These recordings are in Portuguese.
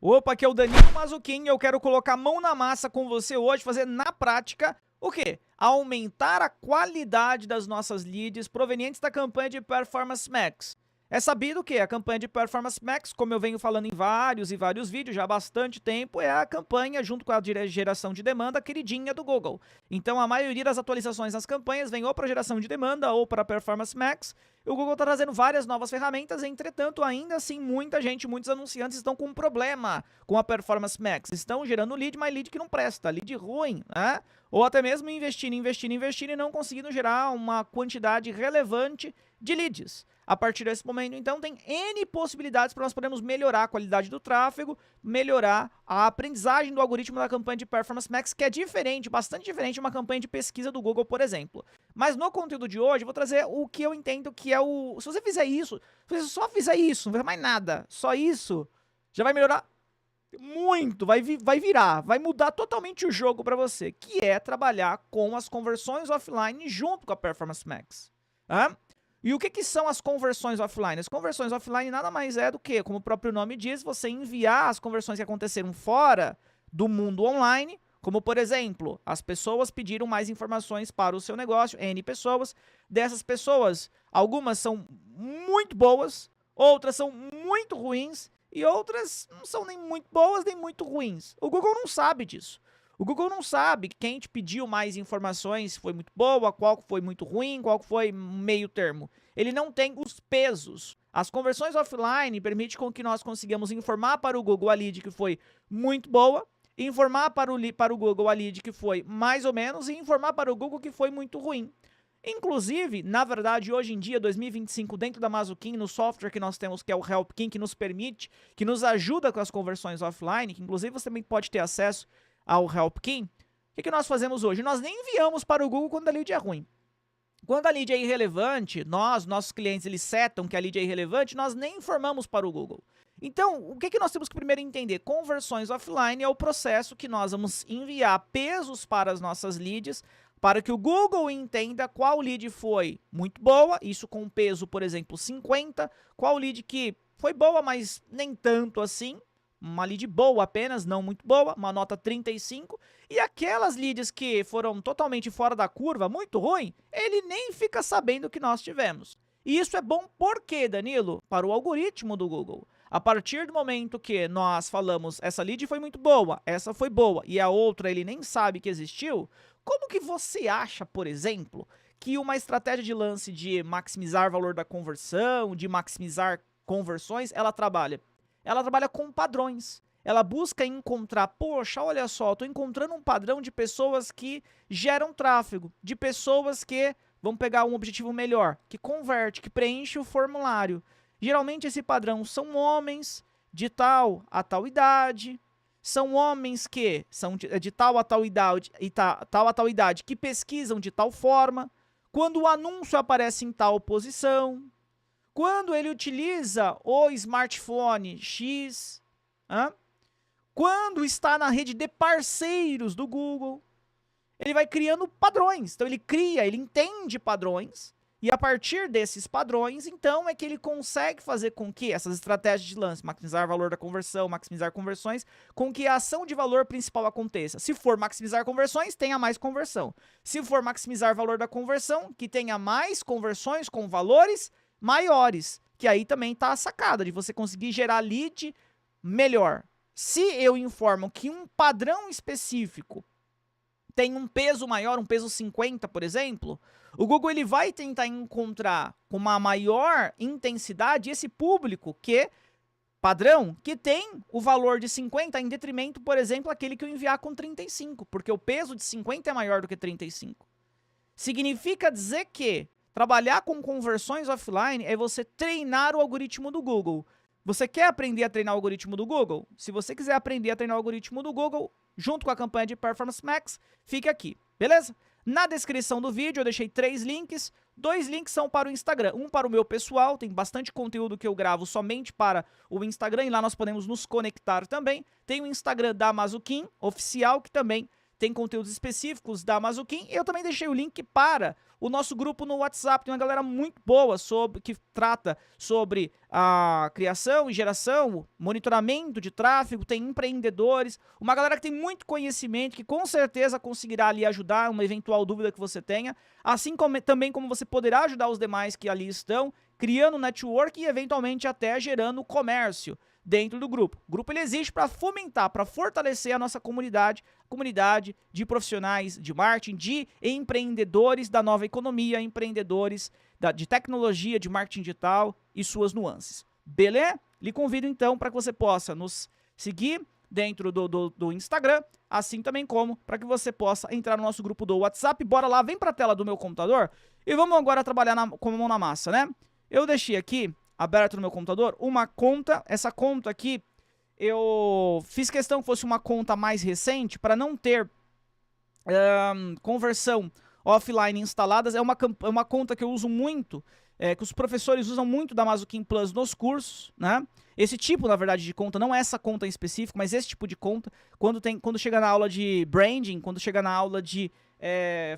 Opa, aqui é o Danilo Mazzucchin e eu quero colocar a mão na massa com você hoje, fazer na prática o quê? Aumentar a qualidade das nossas leads provenientes da campanha de Performance Max. É sabido que a campanha de Performance Max, como eu venho falando em vários vídeos já há bastante tempo, é a campanha, junto com a geração de demanda, queridinha do Google. Então, a maioria das atualizações nas campanhas vem ou para geração de demanda ou para Performance Max. O Google está trazendo várias novas ferramentas, entretanto, ainda assim, muitos anunciantes estão com um problema com a Performance Max. Estão gerando lead, mas lead que não presta, lead ruim, né? Ou até mesmo investindo e não conseguindo gerar uma quantidade relevante de leads. A partir desse momento, então, tem N possibilidades para nós podermos melhorar a qualidade do tráfego, melhorar a aprendizagem do algoritmo da campanha de Performance Max, que é diferente, bastante diferente de uma campanha de pesquisa do Google, por exemplo. Mas no conteúdo de hoje, eu vou trazer o que eu entendo que é o... Se você fizer isso, se você só fizer isso, não fizer mais nada, só isso, já vai melhorar muito, vai virar, vai mudar totalmente o jogo para você, que é trabalhar com as conversões offline junto com a Performance Max. E o que são as conversões offline? As conversões offline nada mais é do que, como o próprio nome diz, você enviar as conversões que aconteceram fora do mundo online, como por exemplo, as pessoas pediram mais informações para o seu negócio, N pessoas, dessas pessoas, algumas são muito boas, outras são muito ruins, e outras não são nem muito boas nem muito ruins. O Google não sabe disso. O Google não sabe quem te pediu mais informações, se foi muito boa, qual foi muito ruim, qual foi meio termo. Ele não tem os pesos. As conversões offline permitem com que nós consigamos informar para o Google a lead que foi muito boa, informar para o Google a lead que foi mais ou menos e informar para o Google que foi muito ruim. Inclusive, na verdade, hoje em dia, 2025, dentro da Mazzucchin, no software que nós temos, que é o HelpKing, que nos permite, que nos ajuda com as conversões offline, que inclusive você também pode ter acesso ao HelpKing, o que nós fazemos hoje? Nós nem enviamos para o Google quando a lead é ruim. Quando a lead é irrelevante, nossos clientes, eles setam que a lead é irrelevante, nós nem informamos para o Google. Então, o que nós temos que primeiro entender? Conversões offline é o processo que nós vamos enviar pesos para as nossas leads, para que o Google entenda qual lead foi muito boa, isso com peso, por exemplo, 50, qual lead que foi boa, mas nem tanto assim, uma lead boa apenas, não muito boa, uma nota 35, e aquelas leads que foram totalmente fora da curva, muito ruim, ele nem fica sabendo que nós tivemos. E isso é bom por quê, Danilo? Para o algoritmo do Google. A partir do momento que nós falamos, essa lead foi muito boa, essa foi boa, e a outra ele nem sabe que existiu, como que você acha, por exemplo, que uma estratégia de lance de maximizar o valor da conversão, de maximizar conversões, ela trabalha? Ela trabalha com padrões. Ela busca encontrar, poxa, olha só, estou encontrando um padrão de pessoas que geram tráfego, de pessoas que vão pegar um objetivo melhor, que converte, que preenche o formulário. Geralmente esse padrão são homens de tal a tal idade, são homens que são de tal a tal idade, que pesquisam de tal forma, quando o anúncio aparece em tal posição, quando ele utiliza o smartphone X, quando está na rede de parceiros do Google, ele vai criando padrões. Então ele entende padrões, e a partir desses padrões, então, é que ele consegue fazer com que essas estratégias de lance, maximizar o valor da conversão, maximizar conversões, com que a ação de valor principal aconteça. Se for maximizar conversões, tenha mais conversão. Se for maximizar o valor da conversão, que tenha mais conversões com valores maiores, que aí também está a sacada de você conseguir gerar lead melhor. Se eu informo que um padrão específico tem um peso maior, um peso 50, por exemplo, o Google ele vai tentar encontrar com uma maior intensidade esse público padrão que tem o valor de 50 em detrimento, por exemplo, aquele que eu enviar com 35, porque o peso de 50 é maior do que 35. Significa dizer que trabalhar com conversões offline é você treinar o algoritmo do Google. Você quer aprender a treinar o algoritmo do Google? Se você quiser aprender a treinar o algoritmo do Google, junto com a campanha de Performance Max, fique aqui, beleza? Na descrição do vídeo eu deixei 3 links, 2 links são para o Instagram, um para o meu pessoal, tem bastante conteúdo que eu gravo somente para o Instagram, e lá nós podemos nos conectar também. Tem o Instagram da Mazzucchin, oficial, que também tem conteúdos específicos da Mazuquim. Eu também deixei o link para o nosso grupo no WhatsApp. Tem uma galera muito boa que trata sobre a criação e geração, monitoramento de tráfego, tem empreendedores, uma galera que tem muito conhecimento, que com certeza conseguirá ali ajudar uma eventual dúvida que você tenha, assim como, também como você poderá ajudar os demais que ali estão, criando network e eventualmente até gerando comércio dentro do grupo. O grupo ele existe para fomentar, para fortalecer a nossa comunidade de profissionais de marketing, de empreendedores da nova economia, empreendedores de tecnologia, de marketing digital e suas nuances. Beleza? Lhe convido então para que você possa nos seguir dentro do Instagram, assim também como para que você possa entrar no nosso grupo do WhatsApp. Bora lá, vem para a tela do meu computador e vamos agora trabalhar com a mão na massa, né? Eu deixei aqui aberto no meu computador uma conta. Essa conta aqui eu fiz questão que fosse uma conta mais recente para não ter conversão offline instaladas. É uma conta que eu uso muito, que os professores usam muito da Mazuquim Plus nos cursos, né? Esse tipo, na verdade, de conta, não é essa conta em específico, mas esse tipo de conta, quando chega na aula de branding, quando chega na aula de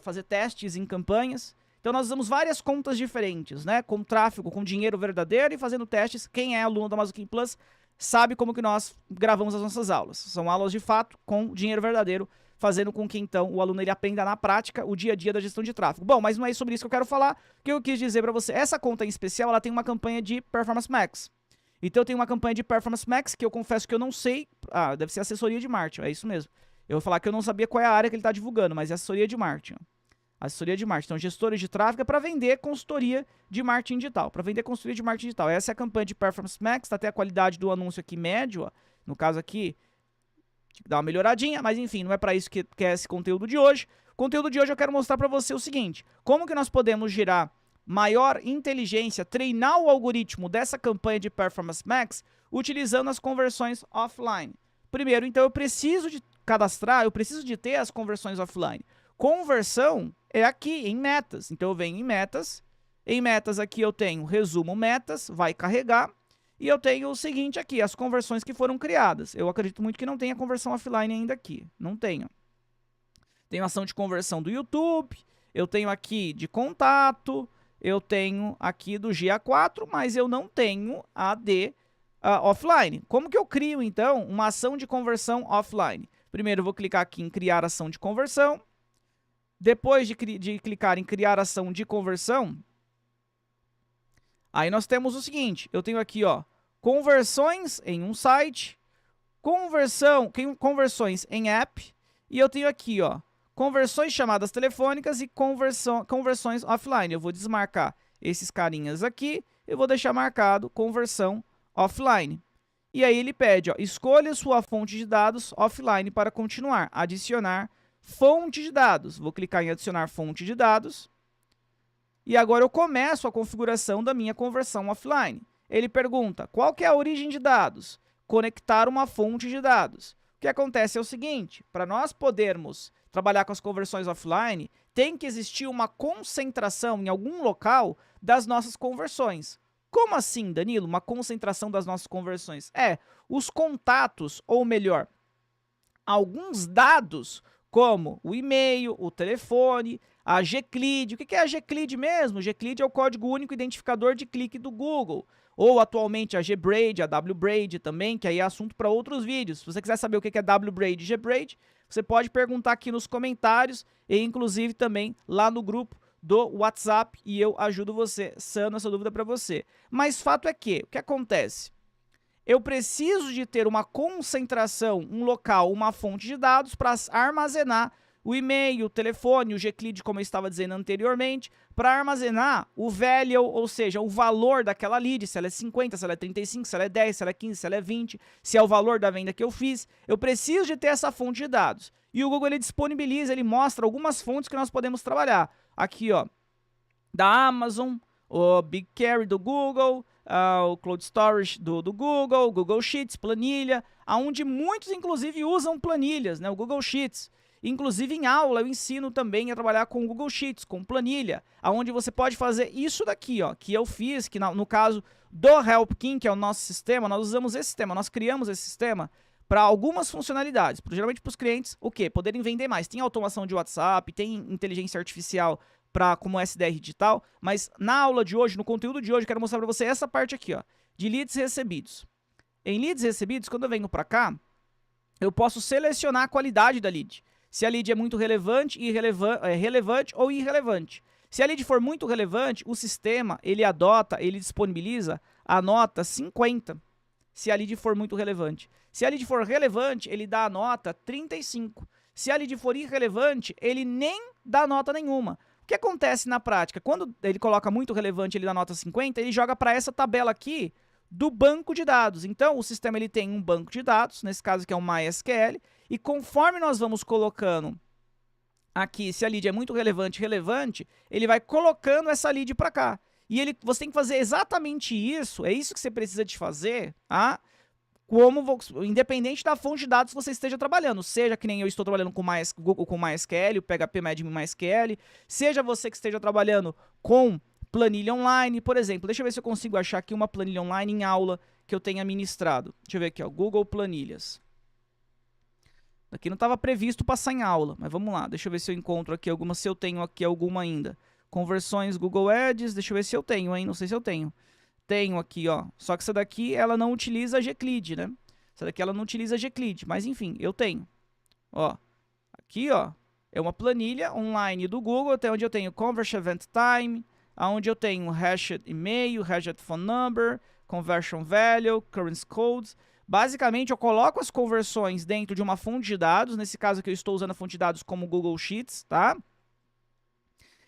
fazer testes em campanhas. Então nós usamos várias contas diferentes, né? Com tráfego, com dinheiro verdadeiro e fazendo testes. Quem é aluno da Mazuquim Plus sabe como que nós gravamos as nossas aulas. São aulas de fato com dinheiro verdadeiro, fazendo com que então o aluno ele aprenda na prática o dia a dia da gestão de tráfego. Bom, mas não é sobre isso que eu quero falar. O que eu quis dizer para você, essa conta em especial, ela tem uma campanha de Performance Max. Então eu tenho uma campanha de Performance Max que eu confesso que eu não sei. Deve ser assessoria de marketing, é isso mesmo. Eu vou falar que eu não sabia qual é a área que ele está divulgando, mas é assessoria de marketing. Assessoria de marketing. Então, gestores de tráfego é para vender consultoria de marketing digital. Para vender consultoria de marketing digital. Essa é a campanha de Performance Max. Tá até a qualidade do anúncio aqui médio. Ó. No caso aqui, dá uma melhoradinha. Mas enfim, não é para isso que é esse conteúdo de hoje. O conteúdo de hoje eu quero mostrar para você o seguinte. Como que nós podemos gerar maior inteligência, treinar o algoritmo dessa campanha de Performance Max utilizando as conversões offline. Primeiro, então, eu preciso de cadastrar, eu preciso de ter as conversões offline. Conversão é aqui, em metas. Então eu venho em metas. Em metas aqui eu tenho resumo metas, vai carregar. E eu tenho o seguinte aqui, as conversões que foram criadas. Eu acredito muito que não tenha conversão offline ainda aqui. Não tenho. Tenho ação de conversão do YouTube. Eu tenho aqui de contato. Eu tenho aqui do GA4, mas eu não tenho a de offline. Como que eu crio, então, uma ação de conversão offline? Primeiro eu vou clicar aqui em criar ação de conversão. Depois de clicar em criar ação de conversão, aí nós temos o seguinte, eu tenho aqui, ó, conversões em um site, conversões em app, e eu tenho aqui, ó, conversões chamadas telefônicas e conversões offline. Eu vou desmarcar esses carinhas aqui, eu vou deixar marcado conversão offline. E aí ele pede, ó, escolha sua fonte de dados offline para continuar, adicionar fonte de dados. Vou clicar em adicionar fonte de dados. E agora eu começo a configuração da minha conversão offline. Ele pergunta, qual que é a origem de dados? Conectar uma fonte de dados. O que acontece é o seguinte, para nós podermos trabalhar com as conversões offline, tem que existir uma concentração em algum local das nossas conversões. Como assim, Danilo? Uma concentração das nossas conversões? Os contatos, ou melhor, alguns dados como o e-mail, o telefone, a Gclead. O que é a Gclead mesmo? Gclead é o código único identificador de clique do Google. Ou atualmente a Gbraid, a Wbraid também, que aí é assunto para outros vídeos. Se você quiser saber o que é Wbraid e Gbraid, você pode perguntar aqui nos comentários e inclusive também lá no grupo do WhatsApp e eu ajudo você, sano essa dúvida para você. Mas fato é que, o que acontece? Eu preciso de ter uma concentração, um local, uma fonte de dados para armazenar o e-mail, o telefone, o Gclead, como eu estava dizendo anteriormente, para armazenar o value, ou seja, o valor daquela lead, se ela é 50, se ela é 35, se ela é 10, se ela é 15, se ela é 20, se é o valor da venda que eu fiz. Eu preciso de ter essa fonte de dados. E o Google ele disponibiliza, ele mostra algumas fontes que nós podemos trabalhar. Aqui, ó, da Amazon, o BigQuery do Google, o Cloud Storage do Google, Google Sheets, planilha, onde muitos inclusive usam planilhas, né, o Google Sheets. Inclusive em aula eu ensino também a trabalhar com o Google Sheets, com planilha, onde você pode fazer isso daqui, ó, que eu fiz, que no caso do HelpKing, que é o nosso sistema, nós usamos esse sistema, nós criamos esse sistema para algumas funcionalidades. Geralmente para os clientes, o quê? Poderem vender mais. Tem automação de WhatsApp, tem inteligência artificial como SDR digital, mas na aula de hoje, no conteúdo de hoje, eu quero mostrar para você essa parte aqui, ó, de leads recebidos. Em leads recebidos, quando eu venho para cá, eu posso selecionar a qualidade da lead. Se a lead é muito relevante, relevante ou irrelevante. Se a lead for muito relevante, o sistema, ele disponibiliza a nota 50, se a lead for muito relevante. Se a lead for relevante, ele dá a nota 35. Se a lead for irrelevante, ele nem dá nota nenhuma. O que acontece na prática? Quando ele coloca muito relevante, ele dá nota 50, ele joga para essa tabela aqui do banco de dados. Então, o sistema ele tem um banco de dados, nesse caso aqui é um MySQL, e conforme nós vamos colocando aqui, se a lead é muito relevante, ele vai colocando essa lead para cá. E você tem que fazer exatamente isso, é isso que você precisa de fazer, tá? Independente da fonte de dados que você esteja trabalhando, seja que nem eu estou trabalhando com MySQL, o PHP MySQL, seja você que esteja trabalhando com planilha online, por exemplo. Deixa eu ver se eu consigo achar aqui uma planilha online em aula que eu tenha ministrado. Deixa eu ver aqui, ó, Google Planilhas. Aqui não estava previsto passar em aula, mas vamos lá. Deixa eu ver se eu encontro aqui alguma, se eu tenho aqui alguma ainda. Conversões Google Ads, deixa eu ver se eu tenho, hein? Não sei se eu tenho. Tenho aqui, ó. Só que essa daqui, ela não utiliza Gclid, né? Essa daqui, ela não utiliza Gclid, mas enfim, eu tenho. Ó, aqui, ó, é uma planilha online do Google, até onde eu tenho Conversion Event Time, onde eu tenho Hashed e-mail, Hashed phone number, Conversion Value, Current Codes. Basicamente, eu coloco as conversões dentro de uma fonte de dados. Nesse caso aqui, eu estou usando a fonte de dados como Google Sheets, tá?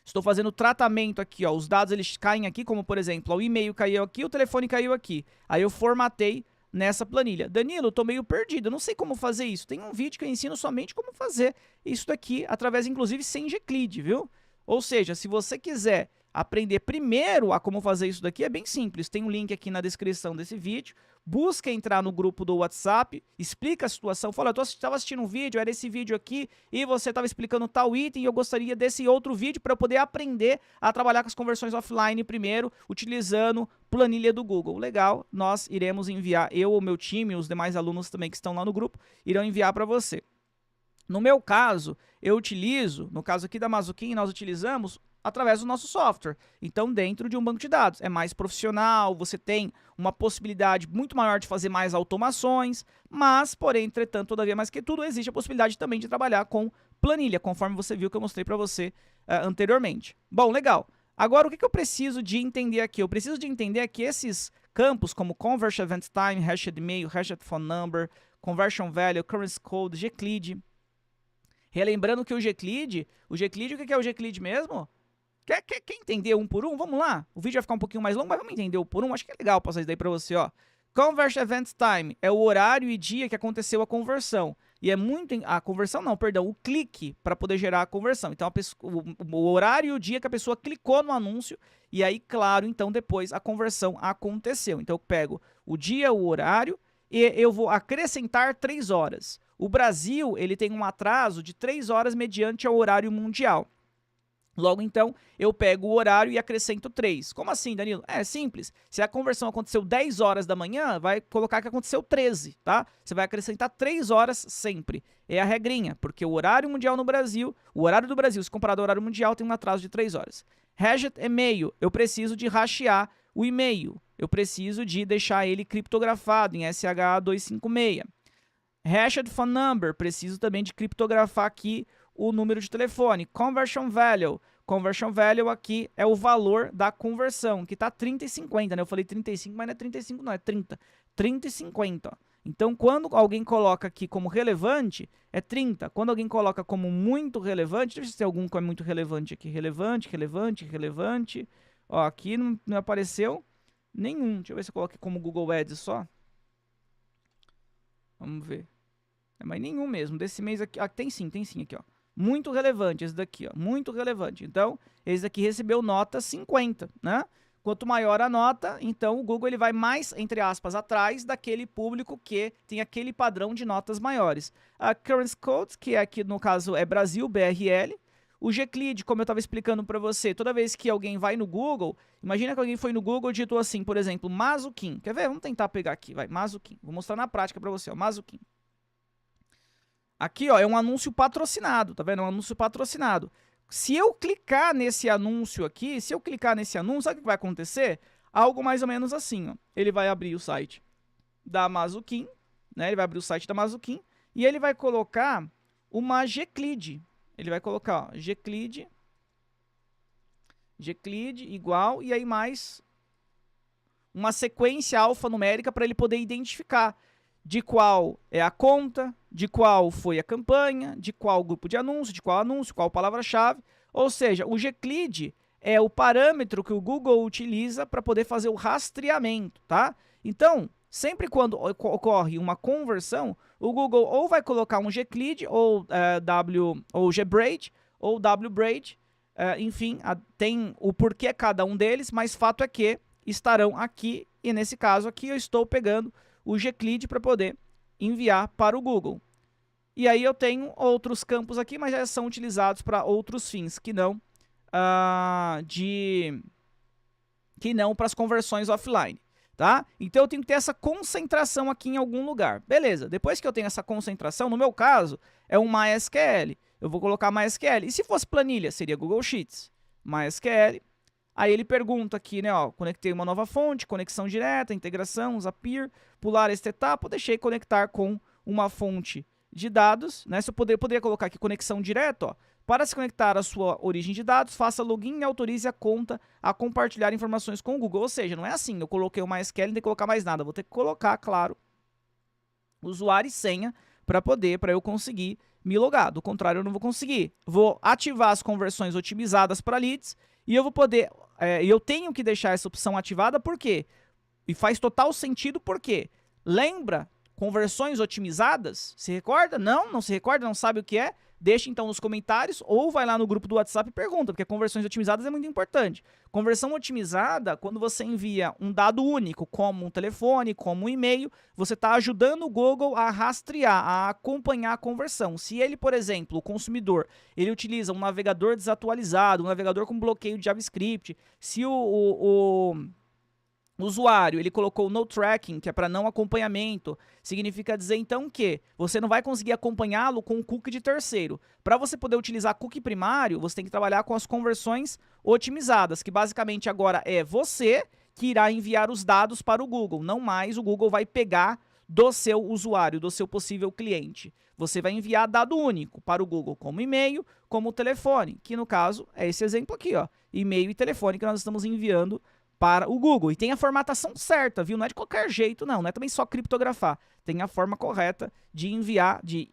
Estou fazendo o tratamento aqui, ó. Os dados, eles caem aqui, como, por exemplo, o e-mail caiu aqui, o telefone caiu aqui. Aí eu formatei nessa planilha. Danilo, eu tô meio perdido, eu não sei como fazer isso. Tem um vídeo que eu ensino somente como fazer isso daqui, através, inclusive, sem Gclid, viu? Ou seja, se você quiser aprender primeiro a como fazer isso daqui, é bem simples. Tem um link aqui na descrição desse vídeo. Busca entrar no grupo do WhatsApp, explica a situação, fala, eu estava assistindo um vídeo, era esse vídeo aqui, e você estava explicando tal item, e eu gostaria desse outro vídeo para eu poder aprender a trabalhar com as conversões offline primeiro, utilizando planilha do Google. Legal, nós iremos enviar, eu, o meu time, os demais alunos também que estão lá no grupo, irão enviar para você. No meu caso, eu utilizo, no caso aqui da Mazuquim, nós utilizamos através do nosso software. Então, dentro de um banco de dados. É mais profissional, você tem uma possibilidade muito maior de fazer mais automações, mas, porém, entretanto, todavia, mais que tudo, existe a possibilidade também de trabalhar com planilha, conforme você viu que eu mostrei para você anteriormente. Bom, legal. Agora, o que eu preciso de entender aqui? Eu preciso de entender que esses campos, como Conversion Event Time, Hashed Email, Hashed Phone Number, Conversion Value, Currency Code, Gclid. Relembrando que o Gclid, o que é o Gclid mesmo? Quer entender um por um? Vamos lá. O vídeo vai ficar um pouquinho mais longo, mas vamos entender um por um. Acho que é legal passar isso daí pra você, ó. Conversion Event Time é o horário e dia que aconteceu a conversão. E é muito... A conversão não, perdão. O clique para poder gerar a conversão. Então, o horário e o dia que a pessoa clicou no anúncio. E aí, claro, então depois a conversão aconteceu. Então, eu pego o dia, o horário e eu vou acrescentar 3 horas. O Brasil, ele tem um atraso de 3 horas mediante ao horário mundial. Logo, então, eu pego o horário e acrescento 3. Como assim, Danilo? É simples. Se a conversão aconteceu 10 horas da manhã, vai colocar que aconteceu 13, tá? Você vai acrescentar 3 horas sempre. É a regrinha, porque o horário mundial no Brasil, o horário do Brasil, se comparado ao horário mundial, tem um atraso de 3 horas. Hashed e-mail, eu preciso de hashear o e-mail. Eu preciso de deixar ele criptografado em SHA-256. Hashed phone number, preciso também de criptografar aqui o número de telefone. Conversion value. Conversion value aqui é o valor da conversão, que tá 30 e 50, né? Eu falei 35, mas não é 35 não, é 30. 30 e 50, ó. Então, quando alguém coloca aqui como relevante, é 30. Quando alguém coloca como muito relevante, deixa eu ver se tem algum que é muito relevante aqui. Relevante, relevante, relevante. Ó, aqui não apareceu nenhum. Deixa eu ver se eu coloquei como Google Ads só. Vamos ver. É, mas nenhum mesmo. Desse mês aqui. Ah, tem sim aqui, ó. Muito relevante esse daqui, ó. Muito relevante. Então, esse daqui recebeu nota 50, né? Quanto maior a nota, então o Google ele vai mais, entre aspas, atrás daquele público que tem aquele padrão de notas maiores. A Currency Code, que aqui no caso é Brasil, BRL. O Gclid, como eu estava explicando para você, toda vez que alguém vai no Google, imagina que alguém foi no Google e digitou assim, por exemplo, Mazuquim. Quer ver? Vamos tentar pegar aqui, vai, Mazuquim. Vou mostrar na prática para você, ó, Mazuquim. Aqui, ó, é um anúncio patrocinado, tá vendo? É um anúncio patrocinado. Se eu clicar nesse anúncio aqui, sabe o que vai acontecer? Algo mais ou menos assim, ó. Ele vai abrir o site da Mazuquim, né? Ele vai abrir o site da Mazuquim e ele vai colocar uma Gclid. Ele vai colocar, ó, Gclid igual, e aí mais uma sequência alfanumérica para ele poder identificar de qual é a conta, de qual foi a campanha, de qual grupo de anúncio, qual palavra-chave. Ou seja, o Gclid é o parâmetro que o Google utiliza para poder fazer o rastreamento, tá? Então, sempre quando ocorre uma conversão, o Google ou vai colocar um Gclid, ou Gbraid, ou Wbraid, enfim, tem o porquê cada um deles, mas fato é que estarão aqui, e nesse caso aqui eu estou pegando o Gclid para poder enviar para o Google. E aí eu tenho outros campos aqui, mas já são utilizados para outros fins, que não para as conversões offline, tá? Então eu tenho que ter essa concentração aqui em algum lugar. Beleza, depois que eu tenho essa concentração, no meu caso, é um MySQL. Eu vou colocar MySQL. E se fosse planilha, seria Google Sheets. MySQL. Aí ele pergunta aqui, né, ó, conectei uma nova fonte, conexão direta, integração, Zapier, pular esta etapa, deixei conectar com uma fonte de dados, né? Se eu poderia colocar aqui conexão direta, ó, para se conectar à sua origem de dados, faça login e autorize a conta a compartilhar informações com o Google. Ou seja, não é assim, eu coloquei o MySQL, não tem que colocar mais nada, vou ter que colocar, claro, usuário e senha para eu conseguir me logar. Do contrário, eu não vou conseguir. Vou ativar as conversões otimizadas para leads e eu vou poder... eu tenho que deixar essa opção ativada, por quê? E faz total sentido, porque lembra conversões otimizadas? Se recorda? Não se recorda? Não sabe o que é? Deixa então nos comentários ou vai lá no grupo do WhatsApp e pergunta, porque conversões otimizadas é muito importante. Conversão otimizada, quando você envia um dado único, como um telefone, como um e-mail, você está ajudando o Google a rastrear, a acompanhar a conversão. Se ele, por exemplo, o consumidor, ele utiliza um navegador desatualizado, um navegador com bloqueio de JavaScript, se o usuário, ele colocou no tracking, que é para não acompanhamento, significa dizer então que você não vai conseguir acompanhá-lo com um cookie de terceiro. Para você poder utilizar cookie primário, você tem que trabalhar com as conversões otimizadas, que basicamente agora é você que irá enviar os dados para o Google, não mais o Google vai pegar do seu usuário, do seu possível cliente. Você vai enviar dado único para o Google, como e-mail, como telefone, que no caso é esse exemplo aqui, ó, e-mail e telefone que nós estamos enviando para o Google. E tem a formatação certa, viu? Não é de qualquer jeito, não é também só criptografar. Tem a forma correta de enviar, de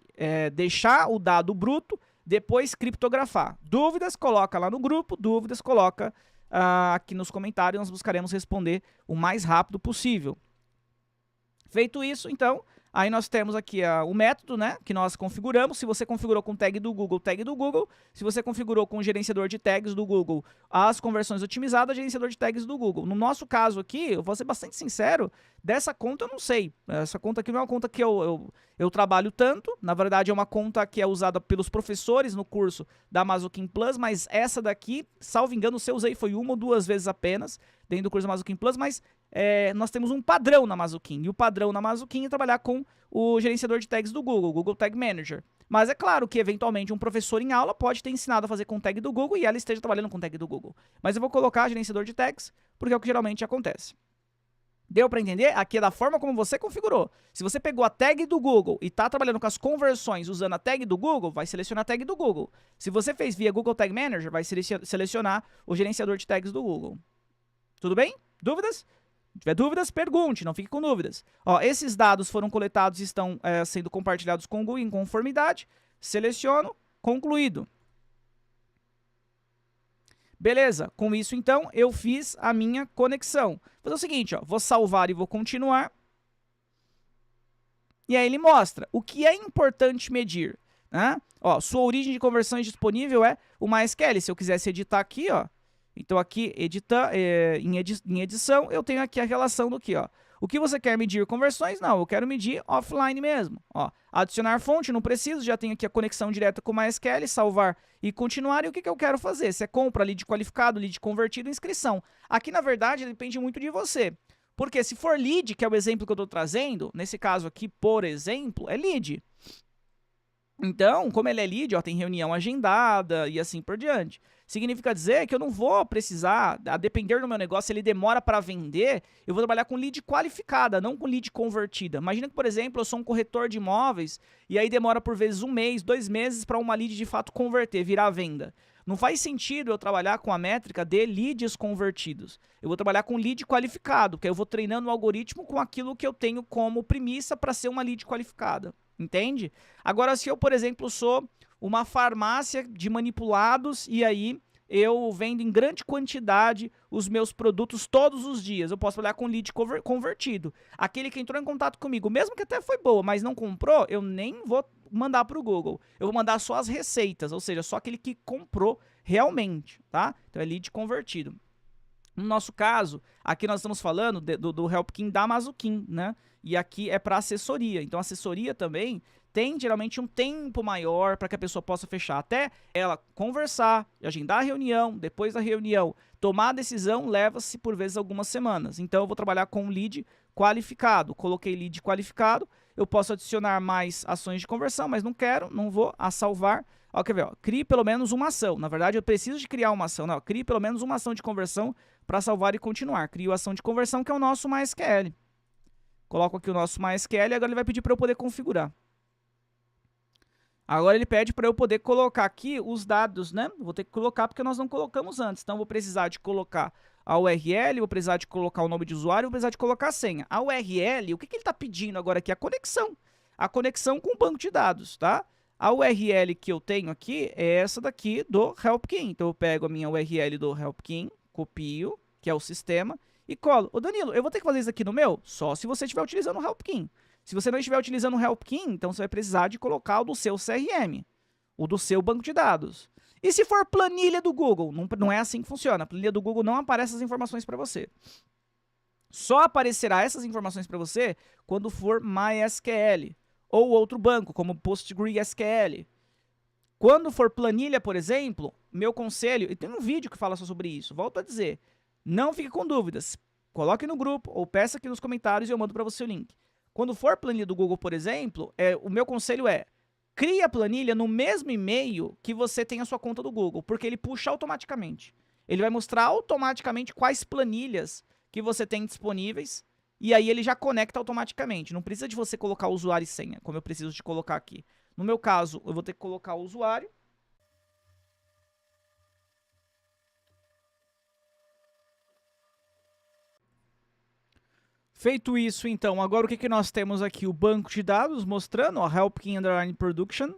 deixar o dado bruto, depois criptografar. Dúvidas, coloca lá no grupo, dúvidas, coloca aqui nos comentários, nós buscaremos responder o mais rápido possível. Feito isso, então, aí nós temos aqui o método, né, que nós configuramos. Se você configurou com tag do Google, tag do Google. Se você configurou com o gerenciador de tags do Google, as conversões otimizadas, gerenciador de tags do Google. No nosso caso aqui, eu vou ser bastante sincero, dessa conta eu não sei. Essa conta aqui não é uma conta que eu trabalho tanto. Na verdade, é uma conta que é usada pelos professores no curso da Mazuquim Plus, mas essa daqui, salvo engano, se eu usei foi uma ou duas vezes apenas dentro do curso da Mazuquim Plus, mas nós temos um padrão na Mazuquim, e o padrão na Mazuquim é trabalhar com o gerenciador de tags do Google, Google Tag Manager. Mas é claro que, eventualmente, um professor em aula pode ter ensinado a fazer com tag do Google e ela esteja trabalhando com tag do Google. Mas eu vou colocar gerenciador de tags, porque é o que geralmente acontece. Deu para entender? Aqui é da forma como você configurou. Se você pegou a tag do Google e está trabalhando com as conversões usando a tag do Google, vai selecionar a tag do Google. Se você fez via Google Tag Manager, vai selecionar o gerenciador de tags do Google. Tudo bem? Dúvidas? Se tiver dúvidas, pergunte, não fique com dúvidas. Ó, esses dados foram coletados e estão sendo compartilhados com o Google em conformidade. Seleciono, concluído. Beleza, com isso então eu fiz a minha conexão. Vou fazer o seguinte, ó, vou salvar e vou continuar. E aí ele mostra o que é importante medir, né? Ó, sua origem de conversões disponível é o MySQL. Se eu quisesse editar aqui, ó, então aqui, em edição, eu tenho aqui a relação do que, ó. O que você quer medir conversões? Não, eu quero medir offline mesmo. Ó, adicionar fonte, não preciso, já tenho aqui a conexão direta com o MySQL, salvar e continuar. E o que eu quero fazer? Se é compra, lead qualificado, lead convertido, inscrição. Aqui, na verdade, depende muito de você. Porque se for lead, que é o exemplo que eu estou trazendo, nesse caso aqui, por exemplo, é lead. Então, como ele é lead, ó, tem reunião agendada e assim por diante. Significa dizer que eu não vou precisar, a depender do meu negócio, se ele demora para vender, eu vou trabalhar com lead qualificada, não com lead convertida. Imagina que, por exemplo, eu sou um corretor de imóveis e aí demora por vezes 1 mês, 2 meses para uma lead de fato converter, virar venda. Não faz sentido eu trabalhar com a métrica de leads convertidos. Eu vou trabalhar com lead qualificado, porque eu vou treinando o algoritmo com aquilo que eu tenho como premissa para ser uma lead qualificada. Entende? Agora, se eu, por exemplo, sou uma farmácia de manipulados e aí eu vendo em grande quantidade os meus produtos todos os dias, eu posso trabalhar com lead convertido. Aquele que entrou em contato comigo, mesmo que até foi boa, mas não comprou, eu nem vou mandar para o Google. Eu vou mandar só as receitas, ou seja, só aquele que comprou realmente, tá? Então é lead convertido. No nosso caso, aqui nós estamos falando do HelpKing da Mazuquim, né? E aqui é para assessoria. Então, a assessoria também tem geralmente um tempo maior para que a pessoa possa fechar. Até ela conversar, agendar a reunião, depois da reunião, tomar a decisão, leva-se por vezes algumas semanas. Então, eu vou trabalhar com lead qualificado. Coloquei lead qualificado, eu posso adicionar mais ações de conversão, mas não quero, não vou a salvar. Ó, quer ver? Ó, crie pelo menos uma ação. Na verdade, eu preciso de criar uma ação. Não, crie pelo menos uma ação de conversão para salvar e continuar. Crio a ação de conversão, que é o nosso MySQL. Coloco aqui o nosso MySQL e agora ele vai pedir para eu poder configurar. Agora ele pede para eu poder colocar aqui os dados, né? Vou ter que colocar porque nós não colocamos antes. Então, vou precisar de colocar a URL, vou precisar de colocar o nome de usuário, vou precisar de colocar a senha. A URL, o que ele está pedindo agora aqui? A conexão. A conexão com o banco de dados, tá? A URL que eu tenho aqui é essa daqui do HelpKing. Então, eu pego a minha URL do HelpKing, copio, que é o sistema, e colo. Ô Danilo, eu vou ter que fazer isso aqui no meu? Só se você estiver utilizando o HelpKing. Se você não estiver utilizando o HelpKing, então você vai precisar de colocar o do seu CRM, o do seu banco de dados. E se for planilha do Google? Não é assim que funciona. A planilha do Google não aparece as informações para você. Só aparecerá essas informações para você quando for MySQL ou outro banco, como PostgreSQL. Quando for planilha, por exemplo, meu conselho, e tem um vídeo que fala só sobre isso, volto a dizer, não fique com dúvidas, coloque no grupo ou peça aqui nos comentários e eu mando para você o link. Quando for planilha do Google, por exemplo, o meu conselho é, crie a planilha no mesmo e-mail que você tem a sua conta do Google, porque ele puxa automaticamente. Ele vai mostrar automaticamente quais planilhas que você tem disponíveis, e aí ele já conecta automaticamente. Não precisa de você colocar usuário e senha, como eu preciso de colocar aqui. No meu caso, eu vou ter que colocar o usuário. Feito isso, então, agora o que nós temos aqui? O banco de dados mostrando, ó, HelpKing Underline Production.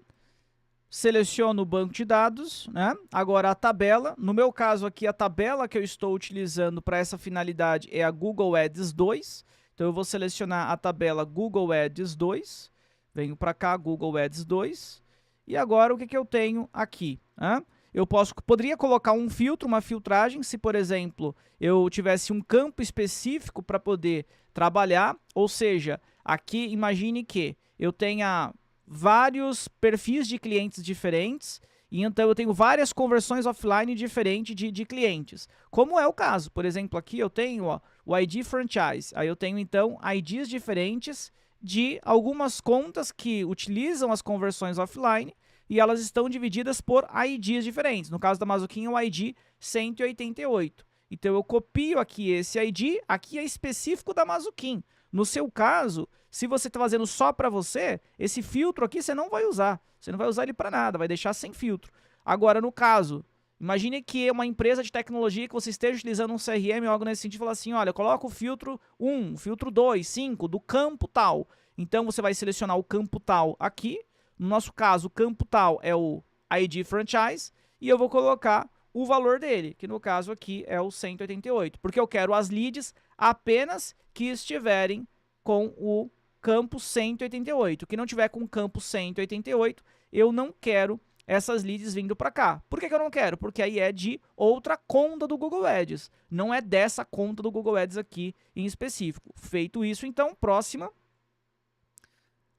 Seleciono o banco de dados, né? Agora a tabela. No meu caso aqui, a tabela que eu estou utilizando para essa finalidade é a Google Ads 2. Então eu vou selecionar a tabela Google Ads 2. Venho para cá, Google Ads 2. E agora o que eu tenho aqui? Né? Eu poderia colocar um filtro, uma filtragem, se, por exemplo, eu tivesse um campo específico para poder trabalhar. Ou seja, aqui imagine que eu tenha vários perfis de clientes diferentes, e então eu tenho várias conversões offline diferentes de clientes. Como é o caso, por exemplo, aqui eu tenho ó, o ID Franchise, aí eu tenho então IDs diferentes de algumas contas que utilizam as conversões offline, e elas estão divididas por IDs diferentes. No caso da Mazuquim é o ID 188. Então eu copio aqui esse ID, aqui é específico da Mazuquim. No seu caso, se você está fazendo só para você, esse filtro aqui você não vai usar. Você não vai usar ele para nada, vai deixar sem filtro. Agora, no caso, imagine que é uma empresa de tecnologia que você esteja utilizando um CRM ou algo nesse sentido e fala assim, olha, coloca o filtro 1, filtro 2, 5, do campo tal. Então, você vai selecionar o campo tal aqui. No nosso caso, o campo tal é o ID Franchise e eu vou colocar o valor dele, que no caso aqui é o 188, porque eu quero as leads apenas que estiverem com o campo 188. Que não tiver com o campo 188, eu não quero essas leads vindo para cá. Por que eu não quero? Porque aí é de outra conta do Google Ads, não é dessa conta do Google Ads aqui em específico. Feito isso, então, próxima.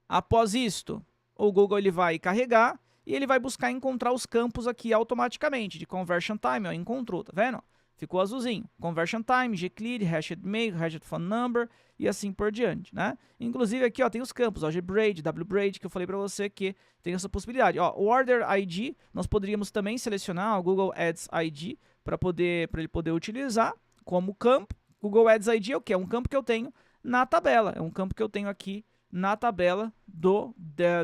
Após isto, o Google ele vai carregar e ele vai buscar encontrar os campos aqui automaticamente, de Conversion Time, ó, encontrou, tá vendo? ficou azulzinho. Conversion time, gclead, hashed mail, hashed phone number e assim por diante, né? Inclusive aqui, ó, tem os campos, ó, gbraid, wbraid, que eu falei para você que tem essa possibilidade. Ó, o order ID, nós poderíamos também selecionar o Google Ads ID para ele poder utilizar como campo. Google Ads ID é o que? É um campo que eu tenho na tabela, é um campo que eu tenho aqui na tabela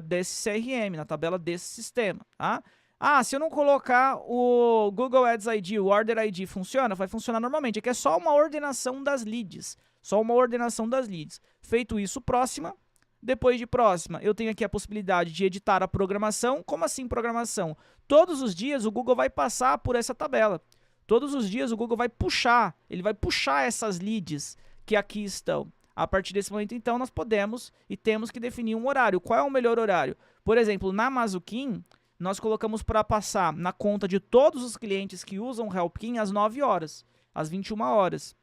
desse CRM, na tabela desse sistema, tá? Ah, se eu não colocar o Google Ads ID, o Order ID, funciona? Vai funcionar normalmente. Aqui é só uma ordenação das leads. Só uma ordenação das leads. Feito isso, próxima. Depois de próxima, eu tenho aqui a possibilidade de editar a programação. Como assim programação? Todos os dias o Google vai passar por essa tabela. Todos os dias o Google vai puxar, ele vai puxar essas leads que aqui estão. A partir desse momento, então, nós podemos e temos que definir um horário. Qual é o melhor horário? Por exemplo, na Mazuquim, nós colocamos para passar na conta de todos os clientes que usam o HelpKing às 9 horas, às 21 horas.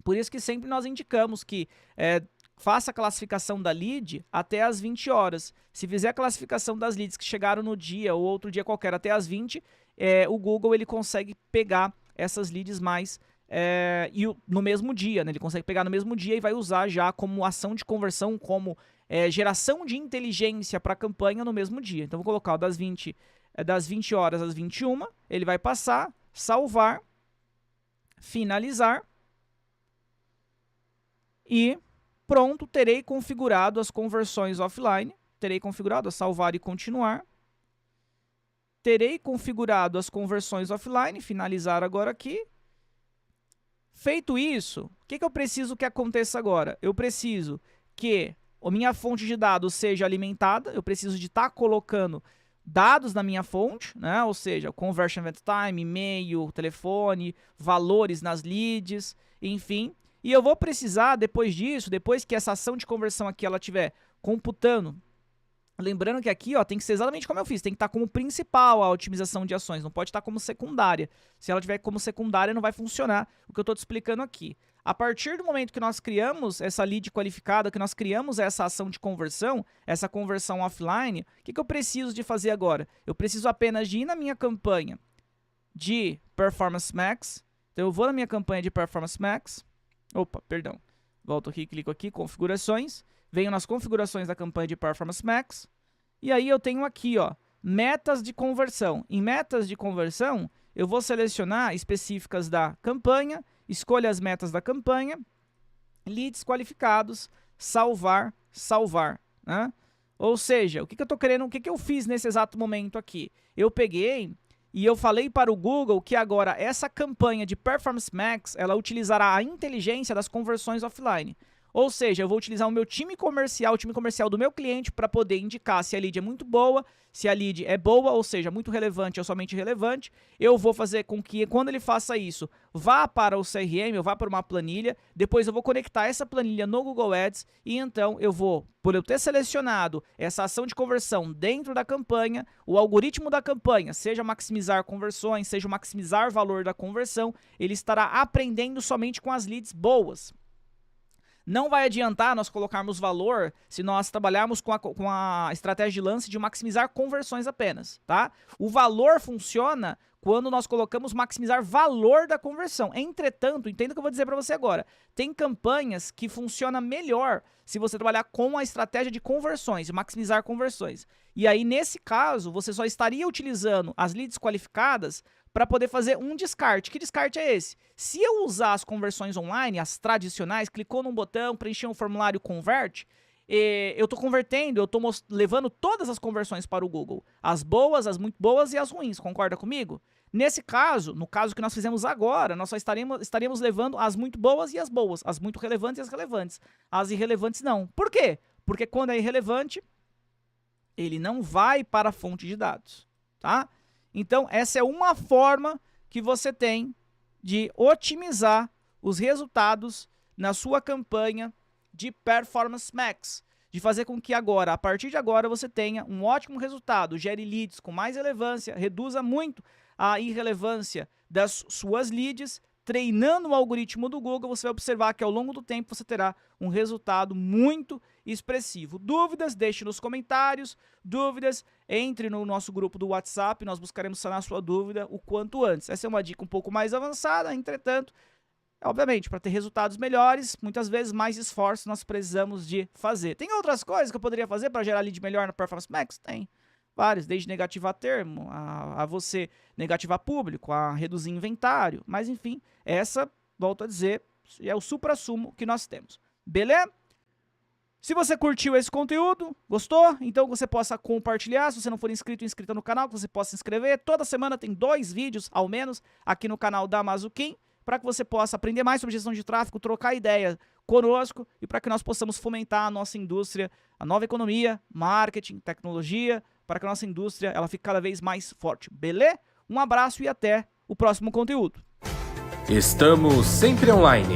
Por isso que sempre nós indicamos que faça a classificação da lead até às 20 horas. Se fizer a classificação das leads que chegaram no dia ou outro dia qualquer até às 20, o Google ele consegue pegar essas leads mais no mesmo dia, né? Ele consegue pegar no mesmo dia e vai usar já como ação de conversão, como geração de inteligência para a campanha no mesmo dia. Então, vou colocar das 20 horas às 21, ele vai passar, salvar, finalizar e pronto, terei configurado as conversões offline, terei configurado a salvar e continuar, terei configurado as conversões offline, finalizar agora aqui. Feito isso, o que eu preciso que aconteça agora? Eu preciso que a minha fonte de dados seja alimentada, eu preciso de estar colocando dados na minha fonte, né? Ou seja, conversion event time, e-mail, telefone, valores nas leads, enfim. E eu vou precisar, depois disso, depois que essa ação de conversão aqui ela estiver computando, lembrando que aqui ó, tem que ser exatamente como eu fiz, tem que estar como principal a otimização de ações, não pode estar como secundária. Se ela tiver como secundária, não vai funcionar o que eu estou te explicando aqui. A partir do momento que nós criamos essa lead qualificada, que nós criamos essa ação de conversão, essa conversão offline, o que eu preciso de fazer agora? Eu preciso apenas de ir na minha campanha de Performance Max. Então eu vou na minha campanha de Performance Max. Opa, perdão. Volto aqui, clico aqui, configurações. Venho nas configurações da campanha de Performance Max. E aí eu tenho aqui, ó, metas de conversão. Em metas de conversão, eu vou selecionar específicas da campanha, escolha as metas da campanha, leads qualificados, salvar, salvar, né? Ou seja, o que eu tô querendo, o que eu fiz nesse exato momento aqui? Eu peguei e eu falei para o Google que agora essa campanha de Performance Max, ela utilizará a inteligência das conversões offline. Ou seja, eu vou utilizar o meu time comercial, o time comercial do meu cliente para poder indicar se a lead é muito boa, se a lead é boa, ou seja, muito relevante ou somente relevante. Eu vou fazer com que, quando ele faça isso, vá para o CRM, vá para uma planilha, depois eu vou conectar essa planilha no Google Ads e então eu vou, por eu ter selecionado essa ação de conversão dentro da campanha, o algoritmo da campanha, seja maximizar conversões, seja maximizar valor da conversão, ele estará aprendendo somente com as leads boas. Não vai adiantar nós colocarmos valor se nós trabalharmos com a estratégia de lance de maximizar conversões apenas, tá? O valor funciona quando nós colocamos maximizar valor da conversão. Entretanto, entenda o que eu vou dizer para você agora. Tem campanhas que funcionam melhor se você trabalhar com a estratégia de conversões, de maximizar conversões. E aí, nesse caso, você só estaria utilizando as leads qualificadas para poder fazer um descarte. Que descarte é esse? Se eu usar as conversões online, as tradicionais, clicou num botão, preencheu um formulário converte, eu estou convertendo, eu estou levando todas as conversões para o Google. As boas, as muito boas e as ruins, concorda comigo? Nesse caso, no caso que nós fizemos agora, nós só estaríamos levando as muito boas e as boas, as muito relevantes e as relevantes. As irrelevantes não. Por quê? Porque quando é irrelevante, ele não vai para a fonte de dados, tá? Então, essa é uma forma que você tem de otimizar os resultados na sua campanha de Performance Max. De fazer com que agora, a partir de agora, você tenha um ótimo resultado, gere leads com mais relevância, reduza muito a irrelevância das suas leads, treinando o algoritmo do Google, você vai observar que ao longo do tempo você terá um resultado muito expressivo. Dúvidas, deixe nos comentários. Dúvidas, entre no nosso grupo do WhatsApp, nós buscaremos sanar a sua dúvida o quanto antes. Essa é uma dica um pouco mais avançada, entretanto, obviamente, para ter resultados melhores, muitas vezes mais esforço nós precisamos de fazer. Tem outras coisas que eu poderia fazer para gerar lead melhor na Performance Max? Tem. Vários, desde negativar termo, a você negativar público, a reduzir inventário, mas enfim, essa, volto a dizer, é o suprassumo que nós temos. Beleza? Se você curtiu esse conteúdo, gostou, então você possa compartilhar. Se você não for inscrito ou inscrita no canal, que você possa se inscrever. Toda semana tem 2 vídeos, ao menos, aqui no canal da Mazuquim, para que você possa aprender mais sobre gestão de tráfego, trocar ideia conosco e para que nós possamos fomentar a nossa indústria, a nova economia, marketing, tecnologia, para que a nossa indústria ela fique cada vez mais forte. Beleza? Um abraço e até o próximo conteúdo. Estamos sempre online.